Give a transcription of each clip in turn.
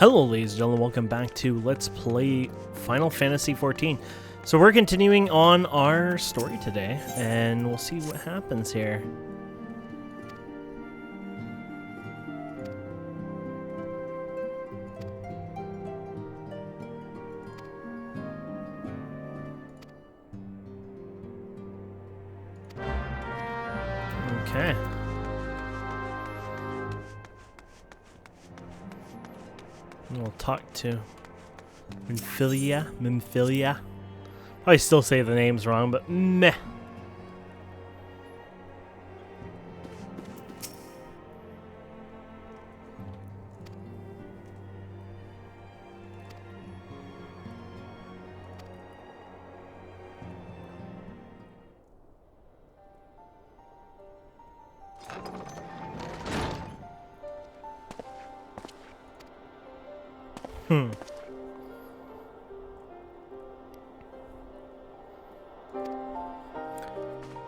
Hello ladies and gentlemen, welcome back to Let's Play Final Fantasy XIV. So we're continuing on our story today, and we'll see what happens here. Okay. We'll talk to Memphilia. I still say the names wrong, but meh.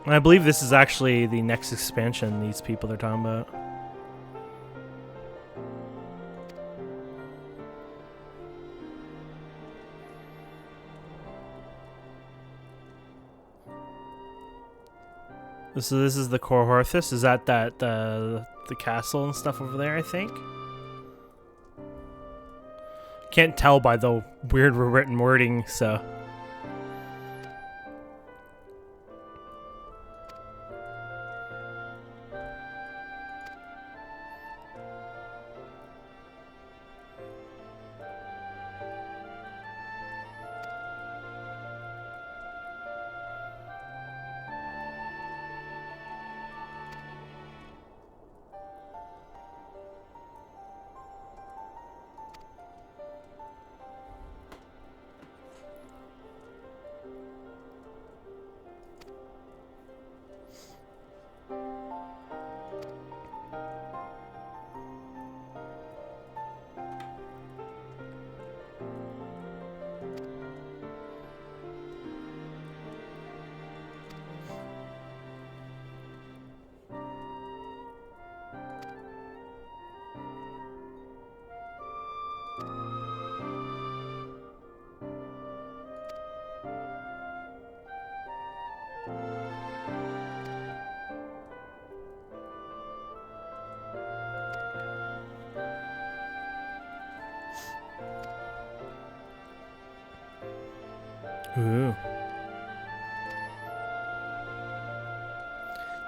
I believe this is actually the next expansion these people are talking about. So this is the Korhorthus. Is that the castle and stuff over there, I think? Can't tell by the weird written wording, so. Ooh.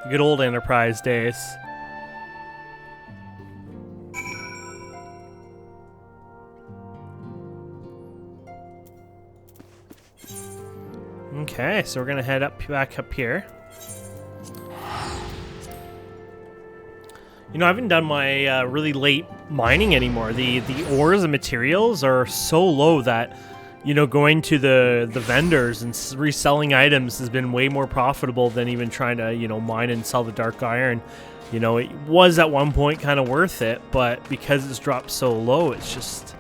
The good old Enterprise days. Okay, so we're gonna head back up here. You know, I haven't done my really late mining anymore. The ores and materials are so low that, you know, going to the vendors and reselling items has been way more profitable than even trying to, you know, mine and sell the dark iron. You know, it was at one point kind of worth it, but because it's dropped so low, it's just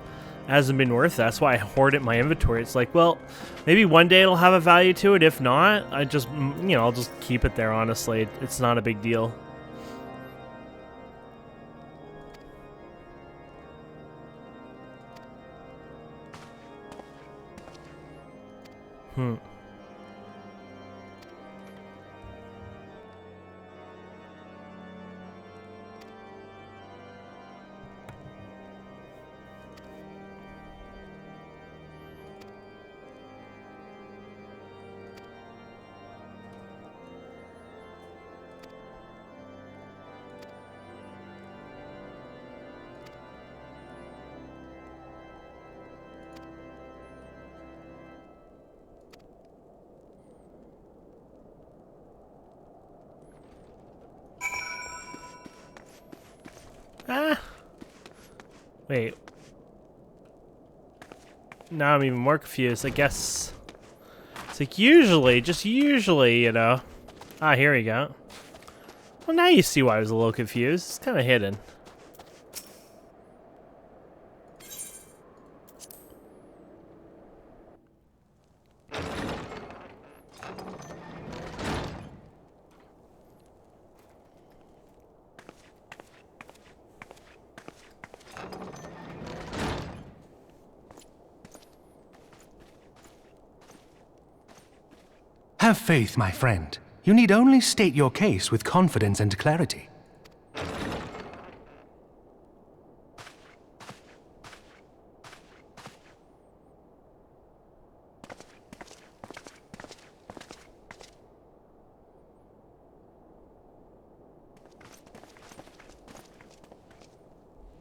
hasn't been worth it. That's why I hoard it in my inventory. It's like, well, maybe one day it'll have a value to it. If not, I just, you know, I'll just keep it there, honestly. It's not a big deal. Ah! Wait. Now I'm even more confused. I guess it's like just usually, you know. Ah, here we go. Well, now you see why I was a little confused. It's kind of hidden. Have faith, my friend. You need only state your case with confidence and clarity.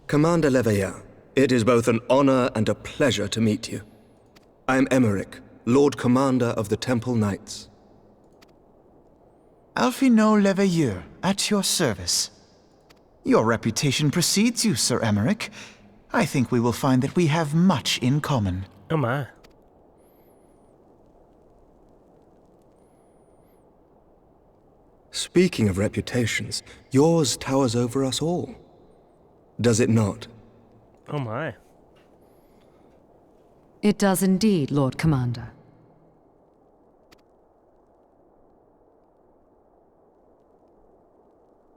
Commander Leviathan, it is both an honor and a pleasure to meet you. I am Emmerich, Lord Commander of the Temple Knights. Alphino Leveilleur, at your service. Your reputation precedes you, Sir Emmerich. I think we will find that we have much in common. Oh my. Speaking of reputations, yours towers over us all. Does it not? Oh my. It does indeed, Lord Commander.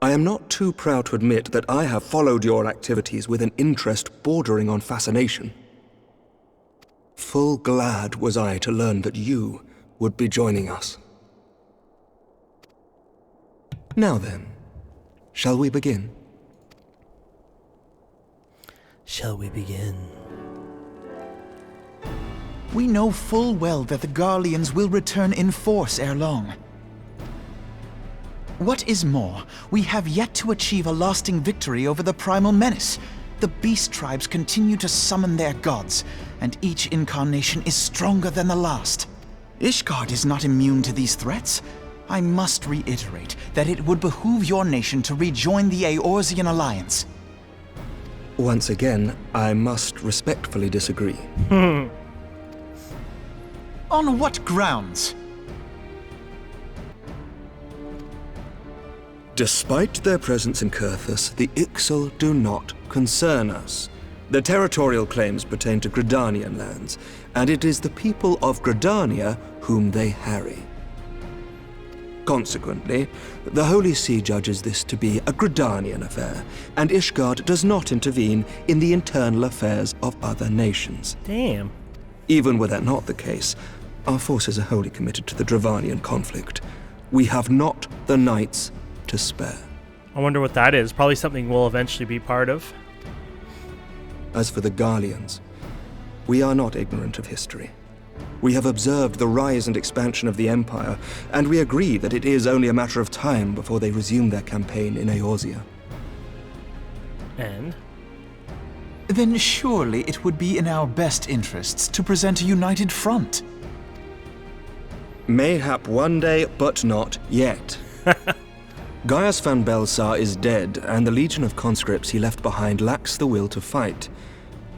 I am not too proud to admit that I have followed your activities with an interest bordering on fascination. Full glad was I to learn that you would be joining us. Now then, shall we begin? Shall we begin? We know full well that the Garleans will return in force ere long. What is more, we have yet to achieve a lasting victory over the Primal menace. The beast tribes continue to summon their gods, and each incarnation is stronger than the last. Ishgard is not immune to these threats. I must reiterate that it would behoove your nation to rejoin the Eorzean Alliance. Once again, I must respectfully disagree. On what grounds? Despite their presence in Kurthus, the Ixal do not concern us. Their territorial claims pertain to Gridanian lands, and it is the people of Gridania whom they harry. Consequently, the Holy See judges this to be a Gridanian affair, and Ishgard does not intervene in the internal affairs of other nations. Damn. Even were that not the case, our forces are wholly committed to the Dravanian conflict. We have not the knights to spare. I wonder what that is. Probably something we'll eventually be part of. As for the Garleans, we are not ignorant of history. We have observed the rise and expansion of the Empire, and we agree that it is only a matter of time before they resume their campaign in Eorzea. And? Then surely it would be in our best interests to present a united front. Mayhap one day, but not yet. Gaius van Belsar is dead, and the legion of conscripts he left behind lacks the will to fight.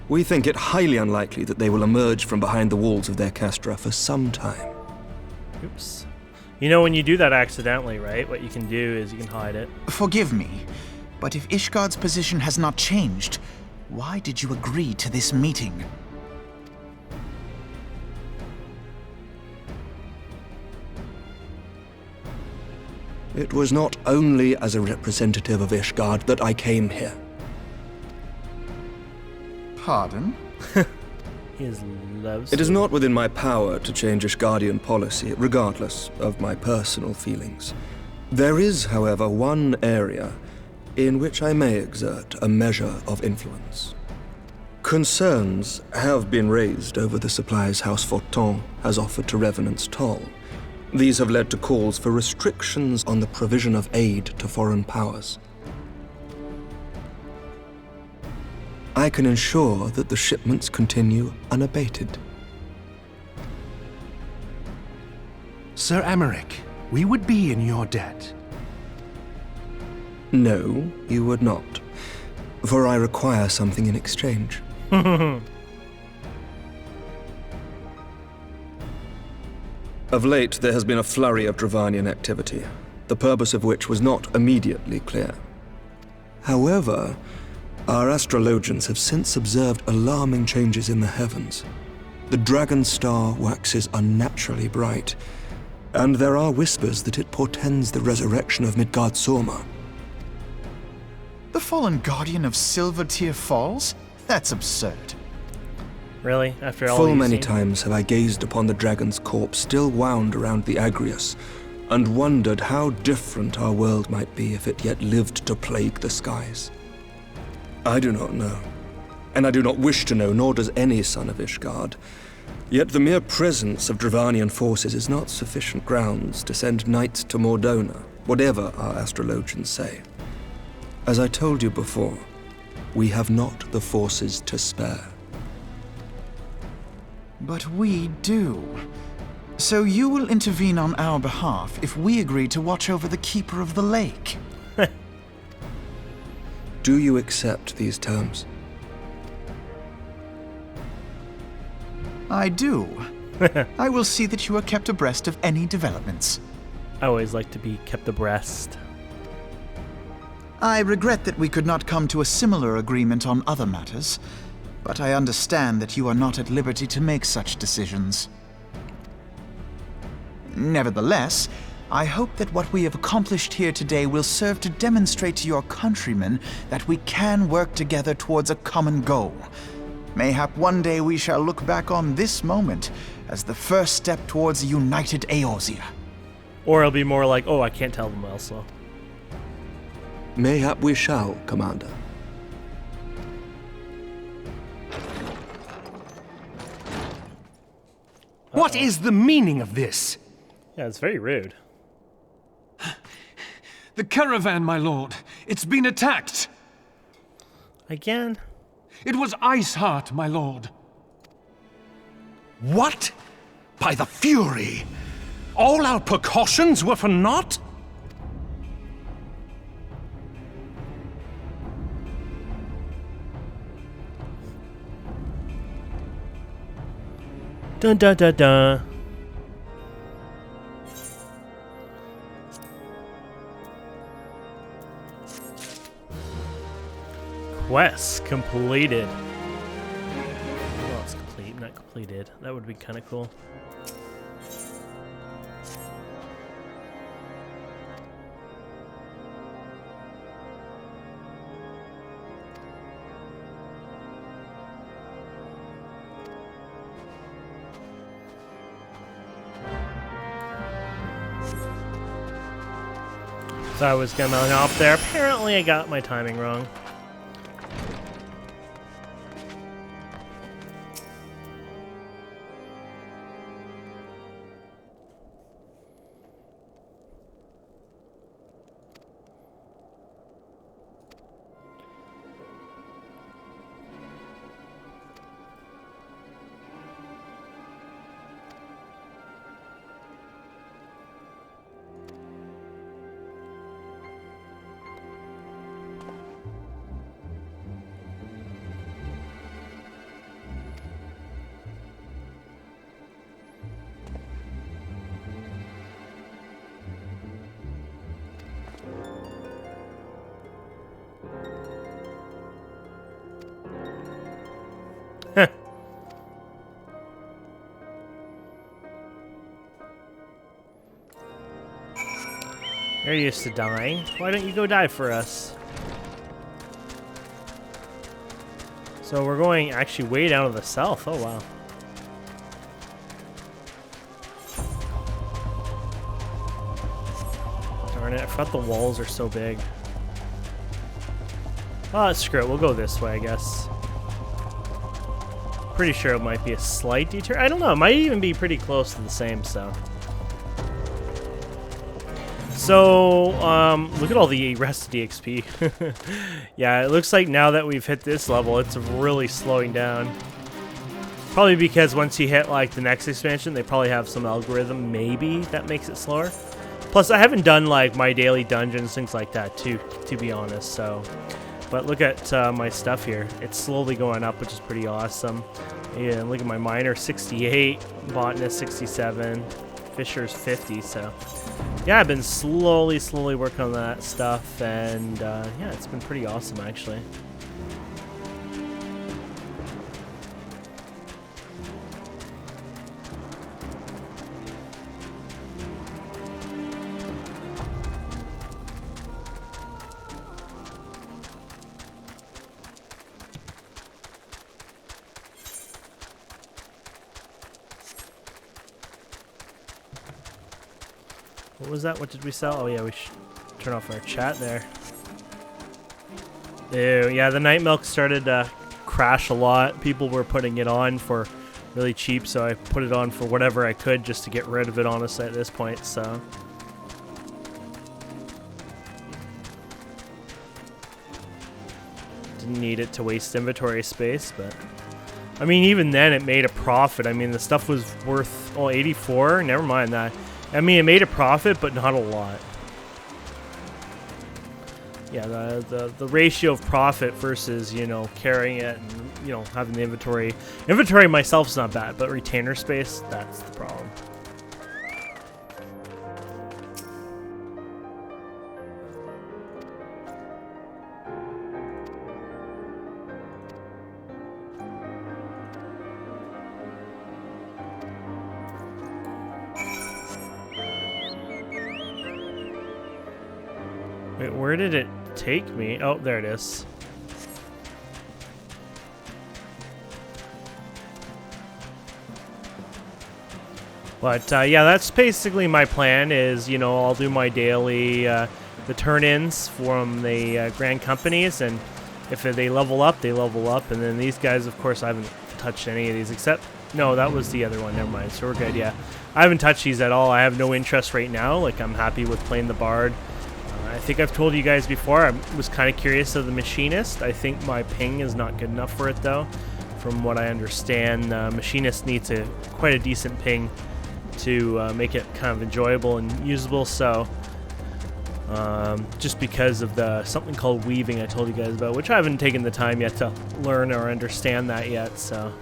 We think it highly unlikely that they will emerge from behind the walls of their castra for some time. Oops. You know when you do that accidentally, right? What you can do is you can hide it. Forgive me, but if Ishgard's position has not changed, why did you agree to this meeting? It was not only as a representative of Ishgard that I came here. Pardon? He loves It is not within my power to change Ishgardian policy, regardless of my personal feelings. There is, however, one area in which I may exert a measure of influence. Concerns have been raised over the supplies House Fortin has offered to Revenant's Toll. These have led to calls for restrictions on the provision of aid to foreign powers. I can ensure that the shipments continue unabated. Sir Emmerich, we would be in your debt. No, you would not, for I require something in exchange. Of late, there has been a flurry of Dravanian activity, the purpose of which was not immediately clear. However, our astrologians have since observed alarming changes in the heavens. The dragon star waxes unnaturally bright, and there are whispers that it portends the resurrection of Midgard Sorma. The fallen guardian of Silvertear Falls? That's absurd. Really? After all Full you've many seen? times have I gazed upon the dragon's corpse still wound around the Agrius, and wondered how different our world might be if it yet lived to plague the skies. I do not know, and I do not wish to know, nor does any son of Ishgard. Yet the mere presence of Dravanian forces is not sufficient grounds to send knights to Mordona, whatever our astrologians say. As I told you before, we have not the forces to spare. But we do. So you will intervene on our behalf if we agree to watch over the Keeper of the Lake. Do you accept these terms? I do. I will see that you are kept abreast of any developments. I always like to be kept abreast. I regret that we could not come to a similar agreement on other matters, but I understand that you are not at liberty to make such decisions. Nevertheless, I hope that what we have accomplished here today will serve to demonstrate to your countrymen that we can work together towards a common goal. Mayhap one day we shall look back on this moment as the first step towards a united Eorzea. Or it'll be more like, oh, I can't tell them also. Mayhap we shall, Commander. What is the meaning of this? Yeah, it's very rude. The caravan, my lord. It's been attacked. Again? It was Iceheart, my lord. What? By the Fury! All our precautions were for naught? Dun dun dun dun. Quest completed. Well, it's complete, not completed. That would be kind of cool. So I was gonna hop there. Apparently I got my timing wrong. You're used to dying. Why don't you go die for us? So we're going actually way down to the south. Oh, wow. Darn it, I thought the walls are so big. Oh, screw it. We'll go this way, I guess. Pretty sure it might be a slight detour. I don't know. It might even be pretty close to the same, so... So, look at all the rest of the XP. Yeah, it looks like now that we've hit this level, it's really slowing down. Probably because once you hit, like, the next expansion, they probably have some algorithm, maybe, that makes it slower. Plus, I haven't done, like, my daily dungeons, things like that, too, to be honest, so... But look at my stuff here. It's slowly going up, which is pretty awesome. Yeah, look at my miner, 68, botanist, 67, fisher's 50, so... Yeah, I've been slowly working on that stuff, and yeah, it's been pretty awesome, actually. What was that? What did we sell? Oh yeah, we should turn off our chat there. Ew, yeah, the night milk started to crash a lot. People were putting it on for really cheap, so I put it on for whatever I could just to get rid of it, honestly, at this point, so. Didn't need it to waste inventory space, but I mean, even then it made a profit. I mean, the stuff was worth, oh, 84, never mind that. I mean, it made a profit, but not a lot. Yeah, the ratio of profit versus, you know, carrying it and, you know, having the inventory. Inventory myself is not bad, but retainer space, that's the problem. Wait, where did it take me? Oh, there it is. But yeah, that's basically my plan is, you know, I'll do my daily, the turn-ins from the Grand Companies, and if they level up, they level up. And then these guys, of course, I haven't touched any of these except, no, that was the other one, never mind, so we're good, yeah. I haven't touched these at all. I have no interest right now, like I'm happy with playing the Bard. I think I've told you guys before, I was kind of curious of the Machinist. I think my ping is not good enough for it, though. From what I understand, Machinist needs quite a decent ping to make it kind of enjoyable and usable, so just because of the something called weaving I told you guys about, which I haven't taken the time yet to learn or understand that yet, so.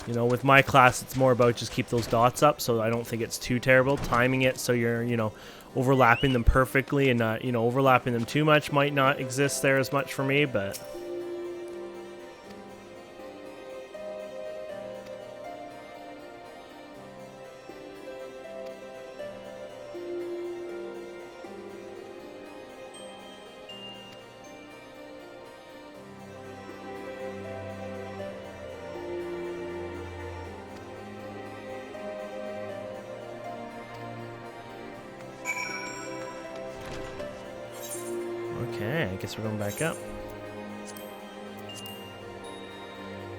You know, with my class, it's more about just keep those dots up, so I don't think it's too terrible. Timing it so you're, you know, overlapping them perfectly and not, you know, overlapping them too much might not exist there as much for me, but. Okay, I guess we're going back up.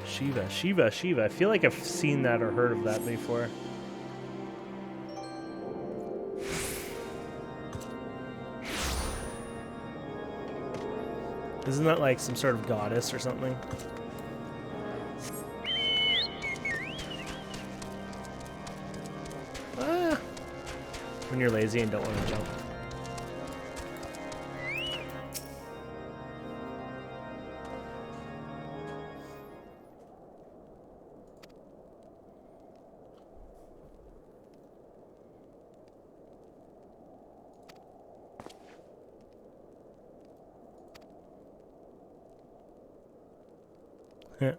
Shiva, Shiva, Shiva. I feel like I've seen that or heard of that before. Isn't that like some sort of goddess or something? Ah. When you're lazy and don't want to jump. Yeah.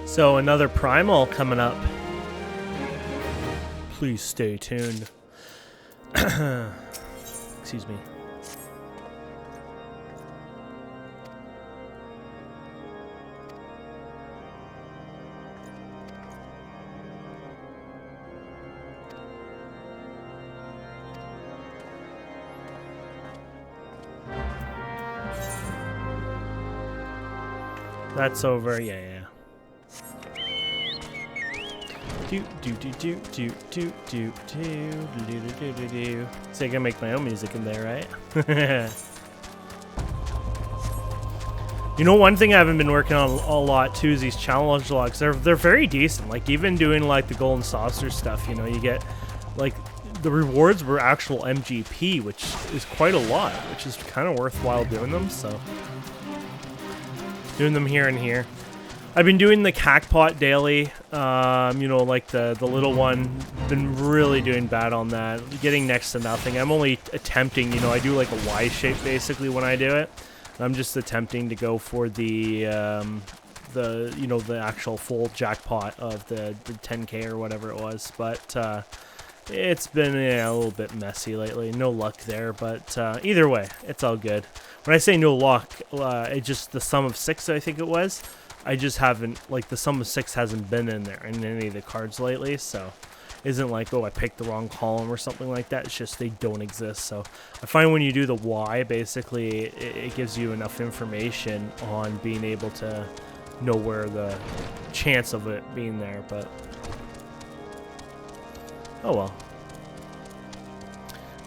So another Primal coming up. Please stay tuned. Excuse me. That's over, yeah. Do do do do do do do do do do do do. So I can make my own music in there, right? You know, one thing I haven't been working on a lot too is these challenge logs. They're very decent. Like even doing like the golden saucer stuff, you know, you get like the rewards were actual MGP, which is quite a lot, which is kind of worthwhile doing them. So doing them here and here. I've been doing the Cackpot daily. You know, like the little one. Been really doing bad on that. Getting next to nothing. I'm only attempting. You know, I do like a Y shape basically when I do it. I'm just attempting to go for the you know, the actual full jackpot of the 10K or whatever it was, but it's been a little bit messy lately. No luck there, but either way, it's all good. When I say no luck, it just the sum of 6, I think it was. I just haven't, like, the sum of 6 hasn't been in there in any of the cards lately, so isn't like, oh, I picked the wrong column or something like that. It's just they don't exist. So I find when you do the Y, basically it gives you enough information on being able to know where the chance of it being there, but oh well.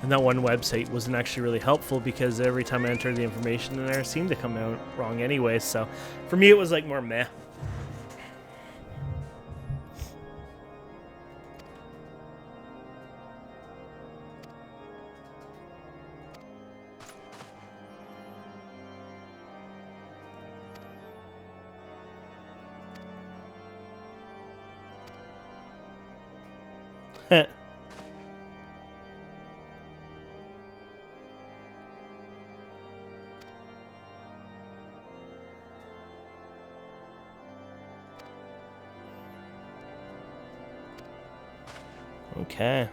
And that one website wasn't actually really helpful because every time I entered the information in there, it seemed to come out wrong anyway. So for me, it was like more meh. Okay.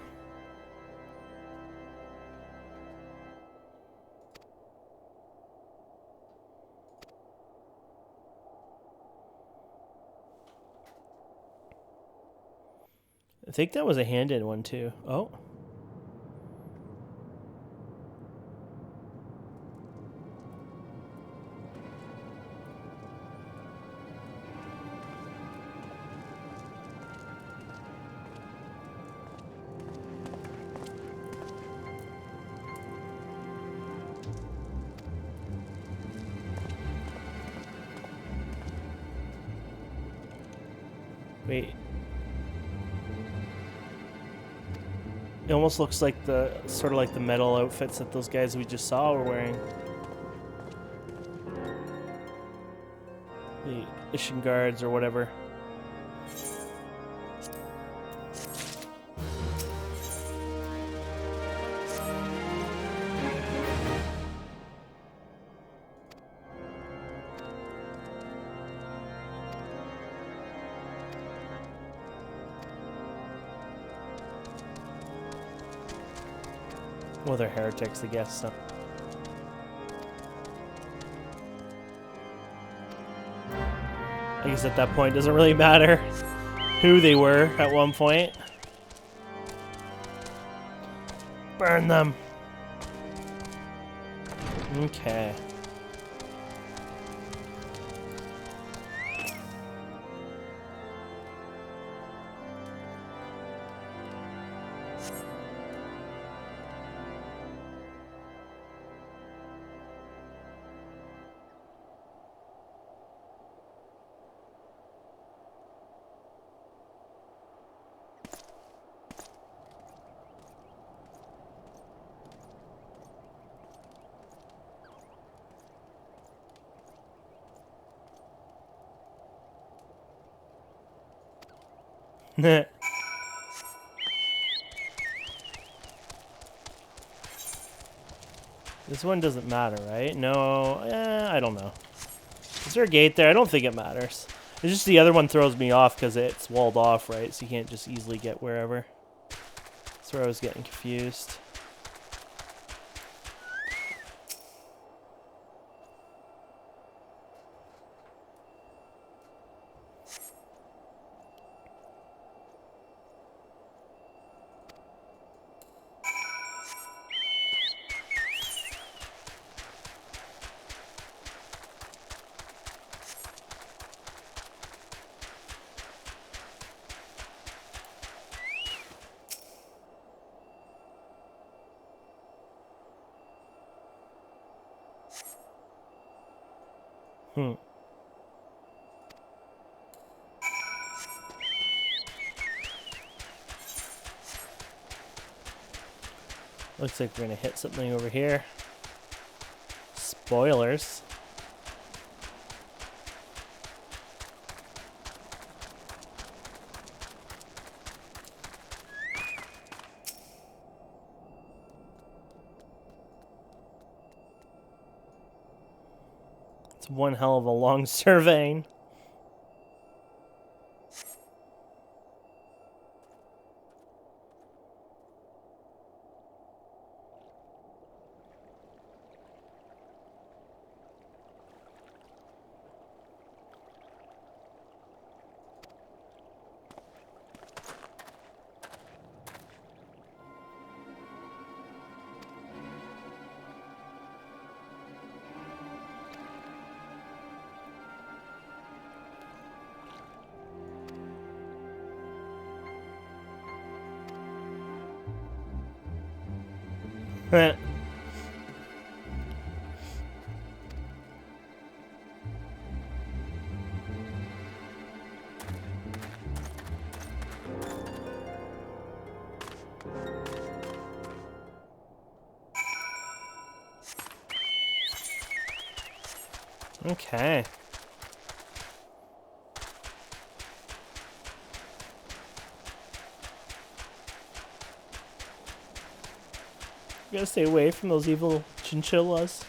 I think that was a hand-in one too. Oh. Wait. It almost looks like the sort of like the metal outfits that those guys we just saw were wearing. The Ishin guards or whatever. Well, they're heretics, I guess, so. I guess at that point, it doesn't really matter who they were at one point. Burn them. Okay. This one doesn't matter, right? No, I don't know. Is there a gate there? I don't think it matters. It's just the other one throws me off because it's walled off, right? So you can't just easily get wherever. That's where I was getting confused. Looks like we're gonna hit something over here. Spoilers. It's one hell of a long surveying. Okay. You gotta stay away from those evil chinchillas.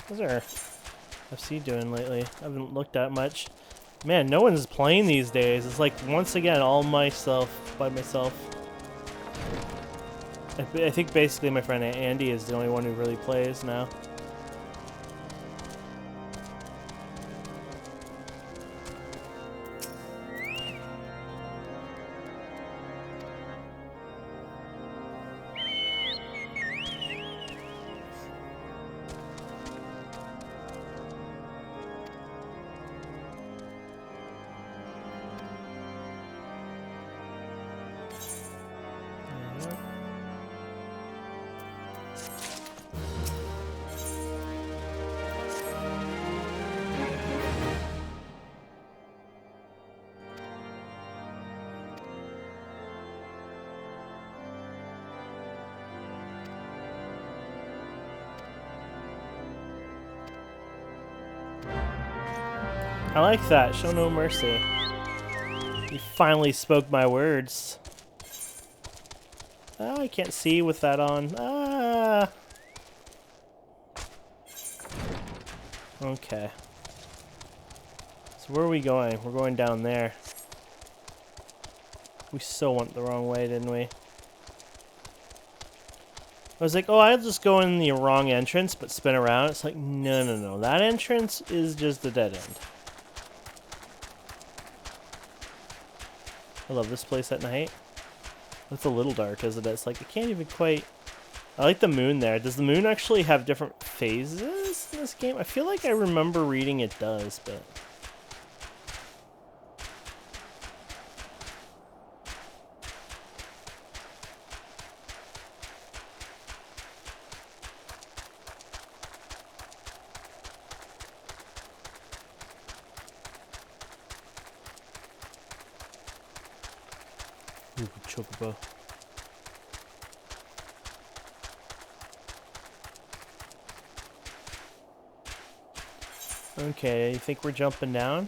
How's our FC doing lately? I haven't looked that much. Man, no one's playing these days. It's like, once again, all myself, by myself. I think basically my friend Andy is the only one who really plays now. I like that. Show no mercy. You finally spoke my words. Oh, I can't see with that on. Ah. Okay. So where are we going? We're going down there. We so went the wrong way, didn't we? I was like, oh, I'll just go in the wrong entrance, but spin around. It's like, no, no, no. That entrance is just a dead end. I love this place at night. It's a little dark, isn't it? It's like, I can't even quite... I like the moon there. Does the moon actually have different phases in this game? I feel like I remember reading it does, but... Ooh, chocobo. Okay, you think we're jumping down?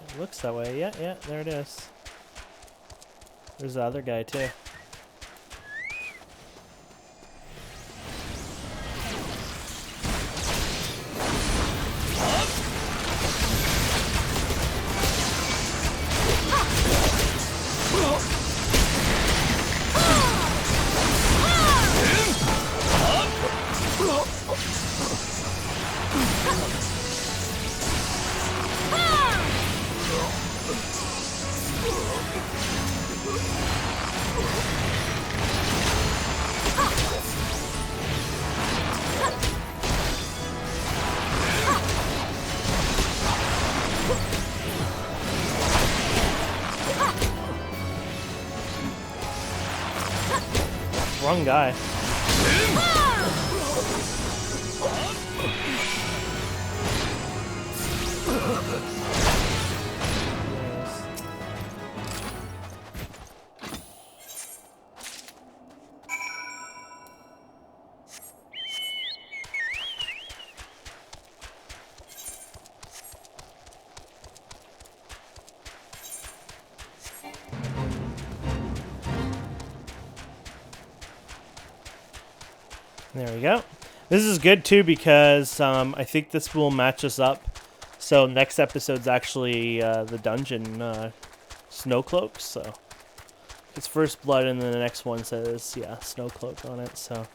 It looks that way. Yeah, yeah, there it is. There's the other guy, too. Wrong guy. There we go. This is good too because I think this will match us up. So next episode's actually the dungeon Snowcloak. So it's First Blood, and then the next one says Snowcloak on it. So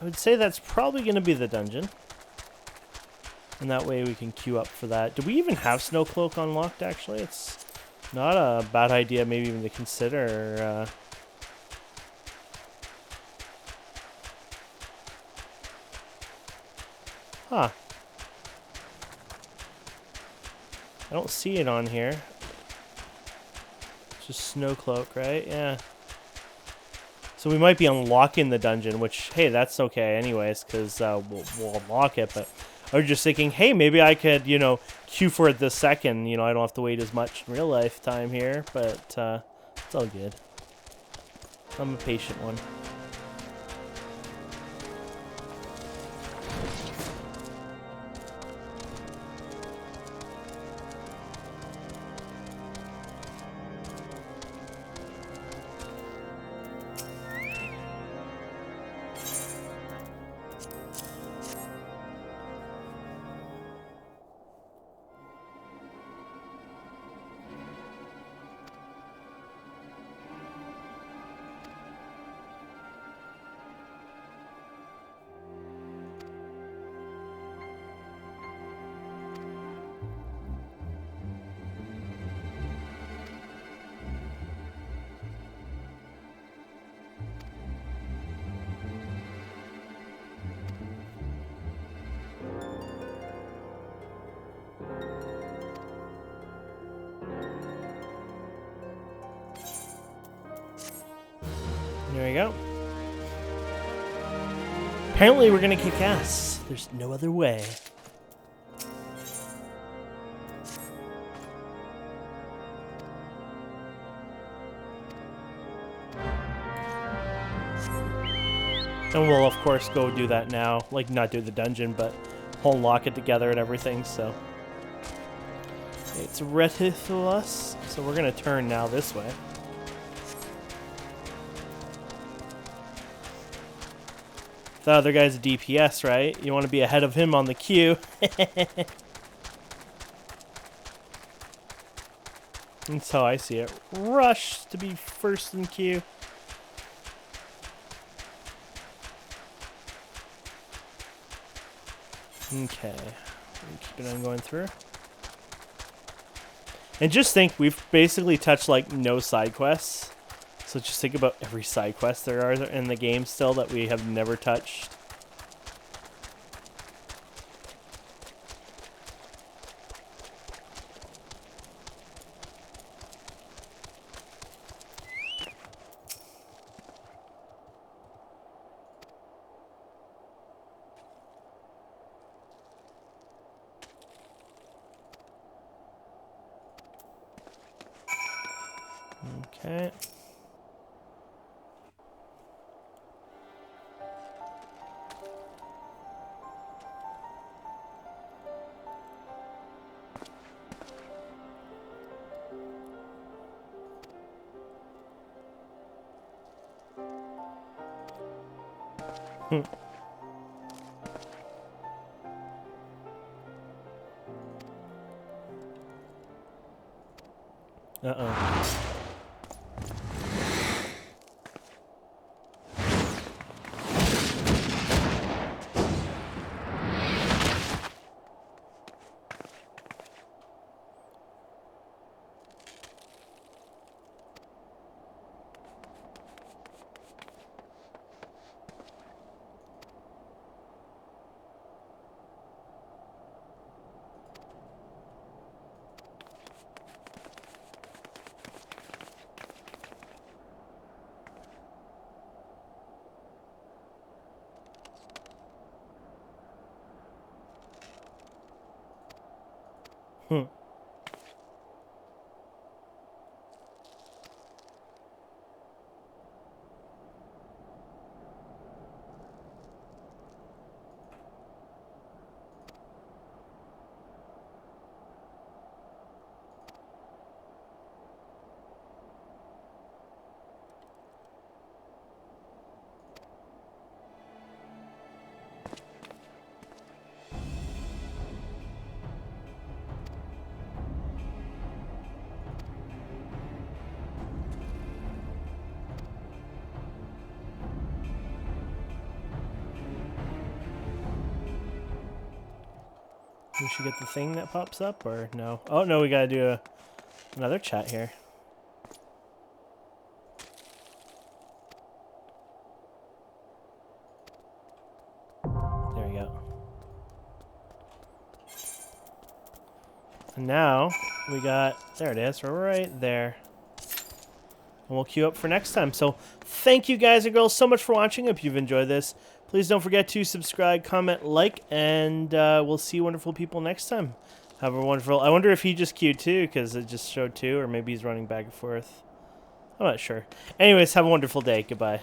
I would say that's probably going to be the dungeon, and that way we can queue up for that. Do we even have Snowcloak unlocked? Actually, it's not a bad idea, maybe even to consider. Huh. I don't see it on here. It's just Snowcloak, right? Yeah. So we might be unlocking the dungeon, which, hey, that's okay anyways, because we'll unlock it. But I was just thinking, hey, maybe I could, queue for it this second. I don't have to wait as much in real life time here, but it's all good. I'm a patient one. There we go. Apparently we're gonna kick ass. There's no other way. And we'll of course go do that now. Like, not do the dungeon, but we'll unlock it together and everything, so. It's ready for us. So we're gonna turn now this way. The other guy's a DPS, right? You want to be ahead of him on the queue. That's how I see it. Rush to be first in queue. Okay. Keep it on going through. And just think, we've basically touched like no side quests. So just think about every side quest there are in the game still that we have never touched. Okay. Uh-oh. We should get the thing that pops up, or no? Oh, no, we gotta do another chat here. There we go. And now, we got... There it is, right there. And we'll queue up for next time. So, thank you guys and girls so much for watching. Hope you've enjoyed this. Please don't forget to subscribe, comment, like, and we'll see wonderful people next time. Have a wonderful... I wonder if he just queued too, because it just showed 2, or maybe he's running back and forth. I'm not sure. Anyways, have a wonderful day. Goodbye.